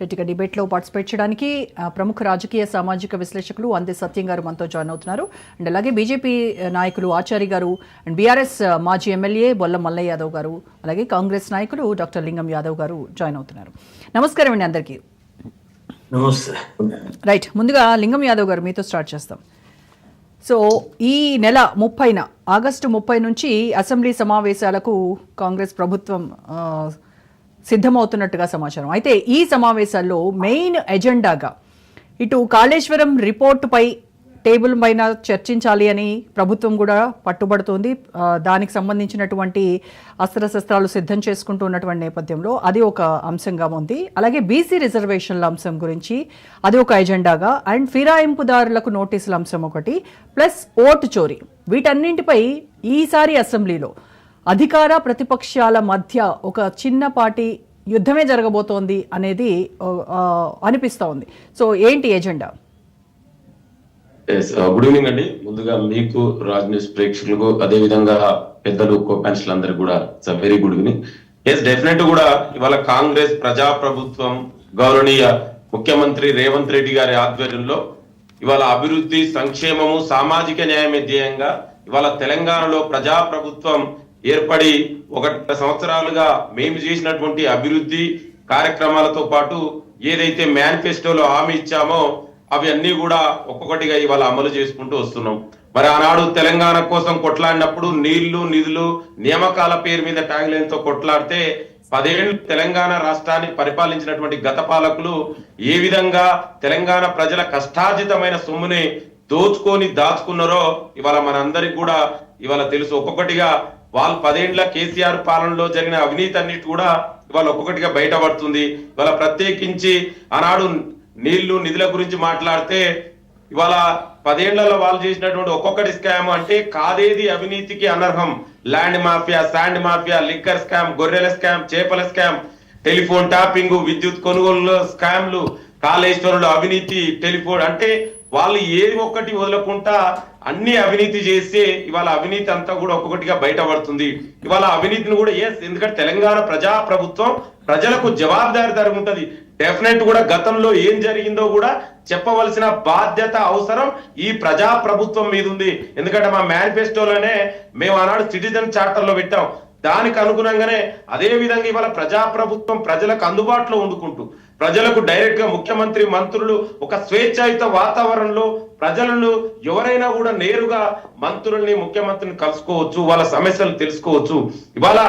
రెట్టిగా డిబేట్లో పార్టిసిపేట్ చేయడానికి ప్రముఖ రాజకీయ సామాజిక విశ్లేషకులు అందే సత్యం గారు మనతో జాయిన్ అవుతున్నారు. అండ్ అలాగే బీజేపీ నాయకులు ఆచారి గారు అండ్ బీఆర్ఎస్ మాజీ ఎమ్మెల్యే బొల్ల మల్లయ్య యాదవ్ గారు, అలాగే కాంగ్రెస్ నాయకులు డాక్టర్ లింగం యాదవ్ గారు జాయిన్ అవుతున్నారు. నమస్కారం అండి అందరికీ. రైట్, ముందుగా లింగం యాదవ్ గారు మీతో స్టార్ట్ చేస్తాం. సో ఈ నెల 30న ఆగస్టు 30 నుంచి అసెంబ్లీ సమావేశాలకు కాంగ్రెస్ ప్రభుత్వం సిద్ధమవుతున్నట్టుగా సమాచారం. అయితే ఈ సమావేశాల్లో మెయిన్ ఎజెండాగా ఇటు కాళేశ్వరం రిపోర్టుపై టేబుల్ పైన చర్చించాలి అని ప్రభుత్వం కూడా పట్టుబడుతోంది. దానికి సంబంధించినటువంటి అస్త్రశస్త్రాలు సిద్ధం చేసుకుంటూ ఉన్నటువంటి నేపథ్యంలో అది ఒక అంశంగా ఉంది. అలాగే బీసీ రిజర్వేషన్ల అంశం గురించి అది ఒక ఎజెండాగా, అండ్ ఫిరాయింపుదారులకు నోటీసుల అంశం ఒకటి, ప్లస్ ఓటు చోరీ, వీటన్నింటిపై ఈసారి అసెంబ్లీలో అధికార ప్రతిపక్షాల మధ్య ఒక చిన్నపాటి యుద్ధమే జరగబోతోంది అనేది అనిపిస్తూ ఉంది. సో ఏంటి ఎజెండా? గుడ్ ఈవినింగ్ అండి. ముందుగా మీకు రాజ్ న్యూస్ ప్రేక్షకులకు, అదే విధంగా పెద్దలు కోపాన్స్లు అందరికి కూడా very good evening. Yes, definite కూడా ఇవాళ కాంగ్రెస్ ప్రజాప్రభుత్వం గౌరవనీయ ముఖ్యమంత్రి రేవంత్ రెడ్డి గారి ఆధ్వర్యంలో ఇవాళ అభివృద్ధి, సంక్షేమము, సామాజిక న్యాయమే ధ్యేయంగా ఇవాళ తెలంగాణలో ప్రజాప్రభుత్వం ఏర్పడి 1 సంవత్సరాలుగా మేము చేసినటువంటి అభివృద్ధి కార్యక్రమాలతో పాటు ఏదైతే మేనిఫెస్టోలో హామీ ఇచ్చామో అవి అన్ని కూడా ఒక్కొక్కటిగా ఇవాళ అమలు చేసుకుంటూ వస్తున్నాం. మరి ఆనాడు తెలంగాణ కోసం కొట్లాడినప్పుడు నీళ్లు, నిధులు, నియామకాల పేరు మీద ట్యాగ్ లైన్ తో కొట్లాడితే 10 ఏళ్లు తెలంగాణ రాష్ట్రాన్ని పరిపాలించినటువంటి గత పాలకులు ఏ విధంగా తెలంగాణ ప్రజల కష్టార్జితమైన సొమ్ముని దోచుకొని దాచుకున్నారో ఇవాళ మనందరికి కూడా ఇవాళ తెలుసు. ఒక్కొక్కటిగా వాళ్ళు 10 ఏళ్ల కేసీఆర్ పాలనలో జరిగిన అవినీతి అన్నిటి కూడా ఇవాళ ఒక్కొక్కటిగా బయటపడుతుంది. ఇవాళ ప్రత్యేకించి ఆనాడు నీళ్లు, నిధుల గురించి మాట్లాడితే ఇవాళ 10 ఏళ్లలో వాళ్ళు చేసినటువంటి ఒక్కొక్కటి స్కామ్ అంటే కాదేది అవినీతికి అనర్హం. Land mafia, sand mafia, liquor scam, గొర్రెల స్కామ్, చేపల స్కామ్, టెలిఫోన్ ట్యాపింగ్, విద్యుత్ కొనుగోలు స్కామ్లు, కాళేశ్వరంలో అవినీతి, టెలిఫోన్ అంటే వాళ్ళు ఏది ఒక్కటి వదలకుండా అన్ని అవినీతి చేస్తే ఇవాళ అవినీతి అంతా కూడా ఒక్కొక్కటిగా బయటపడుతుంది. ఇవాళ అవినీతిని కూడా ఎందుకంటే తెలంగాణ ప్రజా ప్రభుత్వం ప్రజలకు జవాబుదారీదారి ఉంటది. డెఫినెట్ కూడా గతంలో ఏం జరిగిందో కూడా చెప్పవలసిన బాధ్యత, అవసరం ఈ ప్రజా ప్రభుత్వం మీద ఉంది. ఎందుకంటే మా మేనిఫెస్టోలోనే మేము ఆనాడు సిటిజన్ చార్టర్ లో పెట్టాం. దానికి అనుగుణంగానే అదే విధంగా ఇవాళ ప్రజాప్రభుత్వం ప్రజలకు అందుబాటులో ఉండుకుంటూ ప్రజలకు డైరెక్ట్ గా ముఖ్యమంత్రి, మంత్రులు ఒక స్వేచ్ఛాయుత వాతావరణంలో ప్రజలను ఎవరైనా కూడా నేరుగా మంత్రుల్ని, ముఖ్యమంత్రిని కలుసుకోవచ్చు, వాళ్ళ సమస్యలు తెలుసుకోవచ్చు. ఇవాళ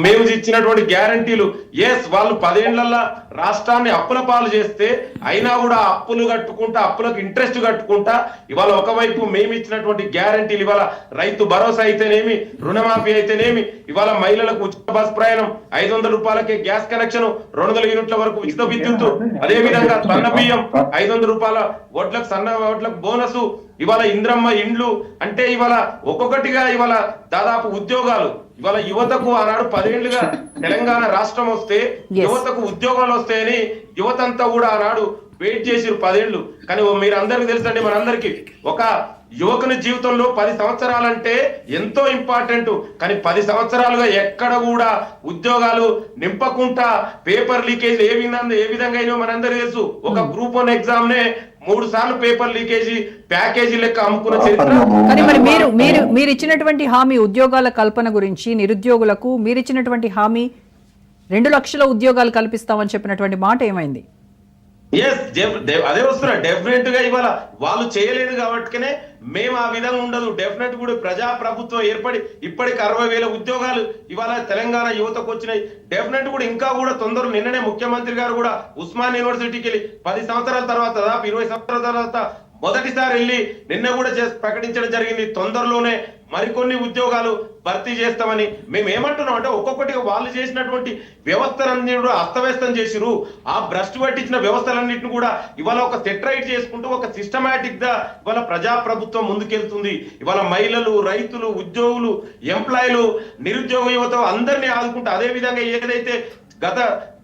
మేము ఇచ్చినటువంటి గ్యారంటీలు, ఎస్ వాళ్ళు 10 ఏళ్లలో రాష్ట్రాన్ని అప్పుల పాలు చేస్తే అయినా కూడా అప్పులు కట్టుకుంటా, అప్పులకు ఇంట్రెస్ట్ కట్టుకుంటా ఇవాళ ఒకవైపు మేము ఇచ్చినటువంటి గ్యారంటీలు, ఇవాళ రైతు భరోసా అయితేనేమి, రుణమాఫీ అయితేనేమి, ఇవాళ మహిళలకు ఉచిత బస్ ప్రయాణం, 500 రూపాయలకే గ్యాస్ కనెక్షన్, 200 యూనిట్ల వరకు ఉచిత విద్యుత్, అదే విధంగా సన్న బియ్యం, 500 రూపాయల వడ్లకు, సన్న వడ్లకు బోనస్, ఇవాళ ఇంద్రమ్మ ఇండ్లు, అంటే ఇవాళ ఒక్కొక్కటిగా ఇవాళ దాదాపు ఉద్యోగాలు. ఇవాళ యువతకు ఆనాడు 10 ఏళ్లుగా తెలంగాణ రాష్ట్రం వస్తే యువతకు ఉద్యోగాలు వస్తాయని యువతంతా కూడా ఆనాడు వెయిట్ చేసిరు 10 ఏళ్లు. కానీ మీరు అందరికి తెలుసండి, మనందరికి ఒక యువకుని జీవితంలో 10 సంవత్సరాలంటే ఎంతో ఇంపార్టెంట్. కానీ 10 సంవత్సరాలుగా ఎక్కడ కూడా ఉద్యోగాలు నింపకుండా పేపర్ లీకేజ్ ఏ విధంగా అయినా మనందరికీ తెలుసు. ఒక గ్రూప్ 1 ఎగ్జామ్ నే 3 సార్లు పేపర్ లీకేజీ, ప్యాకేజీ లెక్క అమ్ముకున్న చరిత్ర. కానీ మరి మీరు ఇచ్చినటువంటి హామీ ఉద్యోగాల కల్పన గురించి, నిరుద్యోగులకు మీరు ఇచ్చినటువంటి హామీ 2 లక్షల ఉద్యోగాలు కల్పిస్తామని చెప్పినటువంటి మాట ఏమైంది? అదే వస్తున్నా. డెఫినెట్ గా ఇవాళ వాళ్ళు చేయలేదు కాబట్టినే మేము ఆ విధంగా ఉండదు. డెఫినెట్ కూడా ప్రజా ప్రభుత్వం ఏర్పడి ఇప్పటికి 60,000 ఉద్యోగాలు ఇవాళ తెలంగాణ యువతకు వచ్చినాయి. డెఫినెట్ కూడా ఇంకా కూడా తొందరగా నిన్ననే ముఖ్యమంత్రి గారు కూడా ఉస్మాన్ యూనివర్సిటీకి వెళ్ళి 10 సంవత్సరాల తర్వాత, దాదాపు 20 సంవత్సరాల తర్వాత మొదటిసారి వెళ్ళి నిన్న కూడా ప్రకటించడం జరిగింది. తొందరలోనే మరికొన్ని ఉద్యోగాలు భర్తీ చేస్తామని. మేము ఏమంటున్నాం అంటే ఒక్కొక్కటిగా వాళ్ళు చేసినటువంటి వ్యవస్థలన్నీ కూడా అస్తవ్యస్తం చేసిరు. ఆ భ్రష్టు పట్టించిన వ్యవస్థలన్నింటిని కూడా ఇవాళ ఒక సెటరైట్ చేసుకుంటూ ఒక సిస్టమాటిక్ గా ఇవాళ ప్రజా ప్రభుత్వం ముందుకెళ్తుంది. ఇవాళ మహిళలు, రైతులు, ఉద్యోగులు, ఎంప్లాయీలు, నిరుద్యోగ యువత అందరినీ ఆదుకుంటూ అదే విధంగా ఏదైతే గత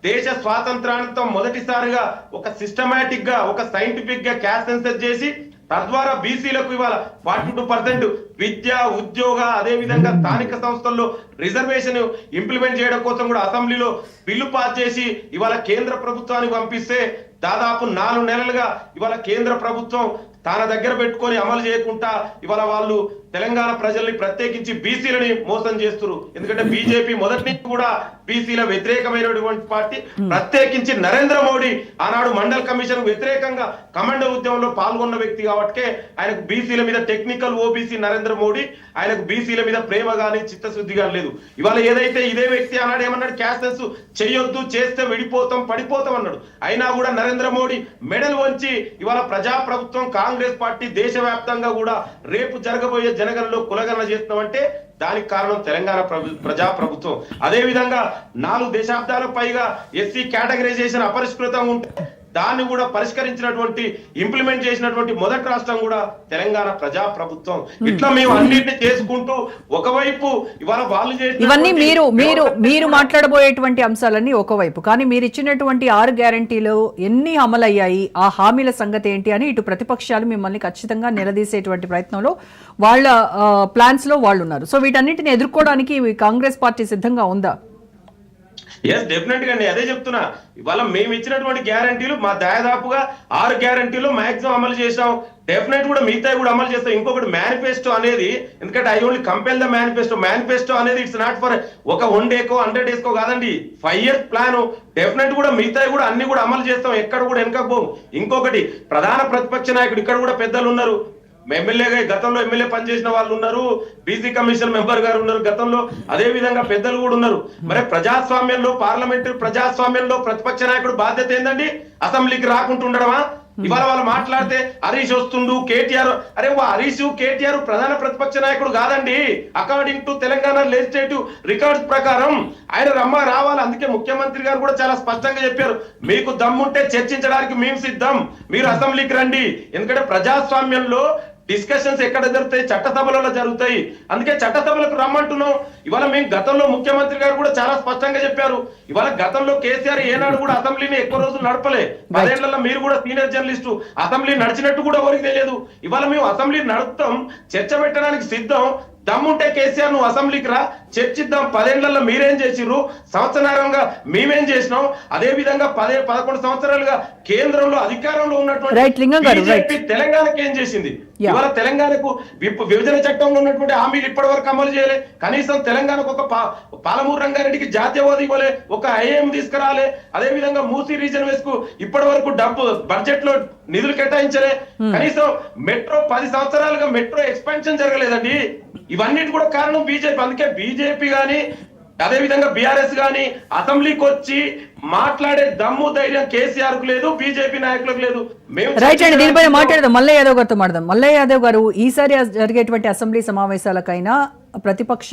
దేశ స్వాతంత్రాంతం మొదటిసారిగా ఒక సిస్టమాటిక్ గా, ఒక సైంటిఫిక్ గా క్యాస్ట్ సెన్సస్ చేసి తద్వారా బీసీలకు ఇవాళ 42% విద్య ఉద్యోగ అదే విధంగా స్థానిక సంస్థల్లో రిజర్వేషన్ ఇంప్లిమెంట్ చేయడం కోసం కూడా అసెంబ్లీలో బిల్లు పాస్ చేసి ఇవాళ కేంద్ర ప్రభుత్వానికి పంపిస్తే దాదాపు 4 నెలలుగా ఇవాళ కేంద్ర ప్రభుత్వం తన దగ్గర పెట్టుకొని అమలు చేయకుండా ఇవాళ వాళ్ళు తెలంగాణ ప్రజల్ని ప్రత్యేకించి బీసీలని మోసం చేస్తున్నారు. ఎందుకంటే బీజేపీ మొదటి నుంచి కూడా బీసీల వ్యతిరేకమైనటువంటి పార్టీ. ప్రత్యేకించి నరేంద్ర మోడీ ఆనాడు మండల్ కమిషన్ వ్యతిరేకంగా కమాండో ఉద్యమంలో పాల్గొన్న వ్యక్తి కాబట్టి ఆయనకు బీసీల మీద టెక్నికల్ ఓబీసీ నరేంద్ర మోడీ, ఆయనకు బీసీల మీద ప్రేమ గానీ చిత్తశుద్ధి గానీ లేదు. ఇవాళ ఏదైతే ఇదే వ్యక్తి ఆనాడు ఏమన్నాడు, క్యాసెస్ చెయ్యొద్దు, చేస్తే విడిపోతాం పడిపోతాం అన్నాడు. అయినా కూడా నరేంద్ర మోడీ మెడల్ వంచి ఇవాళ ప్రజాప్రభుత్వం కాంగ్రెస్ పార్టీ దేశవ్యాప్తంగా కూడా రేపు జరగబోయే జనగణలో కులగణన చేస్తున్నామంటే దానికి కారణం తెలంగాణ ప్రజాప్రభుత్వం. అదే విధంగా 4 దశాబ్దాల పైగా ఎస్సీ కేటగరైజేషన్ అపరిష్కృతంగా ఉంటే దాన్ని కూడా పరిష్కరించినటువంటి ఇంప్లిమెంట్ చేసినటువంటి మొదటి రాష్ట్రం కూడా తెలంగాణ ప్రజాప్రభుత్వం. ఇట్లా మేము అన్నింటినీ చేసుకుంటూ ఒకవైపు ఇవాళ వాళ్ళు ఇవన్నీ మీరు మాట్లాడబోయేటువంటి అంశాలన్నీ ఒకవైపు, కానీ మీరు ఇచ్చినటువంటి 6 గ్యారంటీలు ఎన్ని అమలయ్యాయి, ఆ హామీల సంగతి ఏంటి అని ఇటు ప్రతిపక్షాలు మిమ్మల్ని ఖచ్చితంగా నిలదీసేటువంటి ప్రయత్నంలో వాళ్ళ ప్లాన్స్ లో వాళ్ళు ఉన్నారు. సో వీటన్నిటిని ఎదుర్కోవడానికి కాంగ్రెస్ పార్టీ సిద్ధంగా ఉందా? ఎస్, డెఫినెట్ గా అదే చెప్తున్నా. ఇవాళ మేము ఇచ్చినటువంటి గ్యారంటీలు మా దాదాపుగా 6 గ్యారంటీలు మాక్సిమం అమలు చేసాం. డెఫినెట్ కూడా మిగతా కూడా అమలు చేస్తాం. ఇంకొకటి మేనిఫెస్టో అనేది, ఎందుకంటే I only compel the manifesto అనేది ఇట్స్ నాట్ ఫర్ ఒక 1 డేకో 100 డేస్కో కాదండి, 5 years ప్లాన్. డెఫినెట్ కూడా మిగతా కూడా అన్ని కూడా అమలు చేస్తాం, ఎక్కడ కూడా వెనకపోం. ఇంకొకటి ప్రధాన ప్రతిపక్ష నాయకుడు ఇక్కడ కూడా పెద్దలు ఉన్నారు, ఎమ్మెల్యేగా గతంలో ఎమ్మెల్యే పనిచేసిన వాళ్ళు ఉన్నారు, బీసీ కమిషన్ మెంబర్ గారు ఉన్నారు గతంలో, అదే విధంగా పెద్దలు కూడా ఉన్నారు. మరి ప్రజాస్వామ్యంలో పార్లమెంటరీ ప్రజాస్వామ్యంలో ప్రతిపక్ష నాయకుడు బాధ్యత ఏందండి? అసెంబ్లీకి రాకుండా ఉండడమా? ఇవాళ వాళ్ళు మాట్లాడితే హరీష్ వస్తుండు, కేటీఆర్, అరే హరీష్ కేటీఆర్ ప్రధాన ప్రతిపక్ష నాయకుడు కాదండి. According to Telangana legislative records ప్రకారం ఆయన రావాలి. అందుకే ముఖ్యమంత్రి గారు కూడా చాలా స్పష్టంగా చెప్పారు, మీకు దమ్ముంటే చర్చించడానికి మేము సిద్ధం, మీరు అసెంబ్లీకి రండి. ఎందుకంటే ప్రజాస్వామ్యంలో డిస్కషన్స్ ఎక్కడ జరుగుతాయి? చట్టసభలలో జరుగుతాయి. అందుకే చట్టసభలకు రమ్మంటున్నాం. ఇవాళ మేము గతంలో ముఖ్యమంత్రి గారు కూడా చాలా స్పష్టంగా చెప్పారు. ఇవాళ గతంలో కేసీఆర్ ఏనాడు కూడా అసెంబ్లీని ఎక్కువ రోజులు నడపలే. 10 ఏళ్లలో మీరు కూడా సీనియర్ జర్నలిస్టు, అసెంబ్లీ నడిచినట్టు కూడా ఎవరికి తెలియదు. ఇవాళ మేము అసెంబ్లీ నడుపుతాం, చర్చ పెట్టడానికి సిద్ధం. దమ్ముంటే కేసీఆర్ నువ్వు అసెంబ్లీకి రా, చర్చిద్దాం. 10 ఏళ్లలో మీరేం చేసిర్రు, సంవత్సరంగా మేమేం చేసినాం, అదే విధంగా 11 సంవత్సరాలుగా కేంద్రంలో అధికారంలో ఉన్నటువంటి తెలంగాణకి ఏం చేసింది? ఇవాళ తెలంగాణకు విభజన చట్టంలో ఉన్నటువంటి హామీలు ఇప్పటి వరకు అమలు చేయలే. కనీసం తెలంగాణకు ఒక పాలమూరు రంగారెడ్డికి జాతీయ హోదా ఇవ్వలే, ఒక ఐఏఎం తీసుకురాలే. అదే విధంగా మూసీ రీజన్ వేసుకు ఇప్పటి వరకు బడ్జెట్ లో నిధులు కేటాయించలే. కనీసం మెట్రో 10 సంవత్సరాలుగా మెట్రో ఎక్స్పాన్షన్ జరగలేదండి. ఇవన్నిటి కూడా కారణం బీజేపీ. అందుకే బీజేపీ గాని అదే విధంగా బీఆర్ఎస్ గాని అసెంబ్లీకి వచ్చి మాట్లాడే దమ్ము ధైర్యం కేసీఆర్ కు లేదు, బీజేపీ నాయకులకు లేదు. రైట్ అండి, దీనిపైన మాట్లాడదాం. మల్లయ్య యాదవ్ గారితో మాట్లాడదాం. మల్లయ్య యాదవ్ గారు, ఈసారి జరిగేటువంటి అసెంబ్లీ సమావేశాలకైనా ప్రతిపక్ష